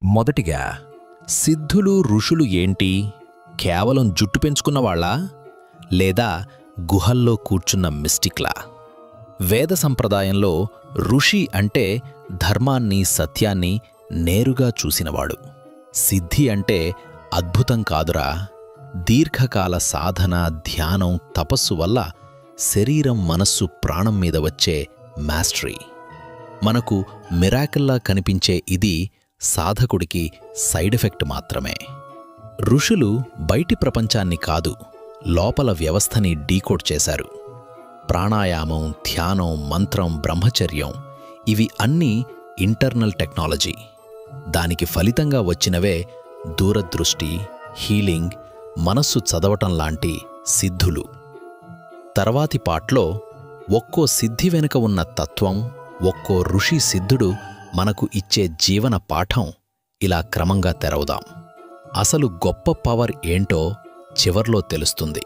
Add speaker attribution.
Speaker 1: మొదటిగా సిద్ధులు ఋషులు ఏంటి? కేవలం జుట్టు పెంచుకున్నవాళ్ళా లేదా గుహల్లో కూర్చున్న మిస్టిక్లా? వేద సంప్రదాయంలో ఋషి అంటే ధర్మాన్ని సత్యాన్ని నేరుగా చూసినవాడు. సిద్ధి అంటే అద్భుతం కాదురా, దీర్ఘకాల సాధన ధ్యానం తపస్సు వల్ల శరీరం మనస్సు ప్రాణం మీద వచ్చే మాస్టరీ. మనకు మిరాకిల్లా కనిపించే ఇది సాధకుడికి సైడ్ ఎఫెక్ట్ మాత్రమే. ఋషులు బయటి ప్రపంచాన్ని కాదు, లోపల వ్యవస్థని డీకోడ్ చేశారు. ప్రాణాయామం, ధ్యానం, మంత్రం, బ్రహ్మచర్యం ఇవి అన్నీ ఇంటర్నల్ టెక్నాలజీ. దానికి ఫలితంగా వచ్చినవే దూరదృష్టి, హీలింగ్, మనస్సు చదవటం లాంటి సిద్ధులు. తర్వాతి పాట్లో ఒక్కో సిద్ధి వెనుక ఉన్న తత్వం, ఒక్కో ఋషి సిద్ధుడు మనకు ఇచ్చే జీవన పాఠం ఇలా క్రమంగా తెరవుదాం. అసలు గొప్ప పవర్ ఏంటో చివర్లో తెలుస్తుంది.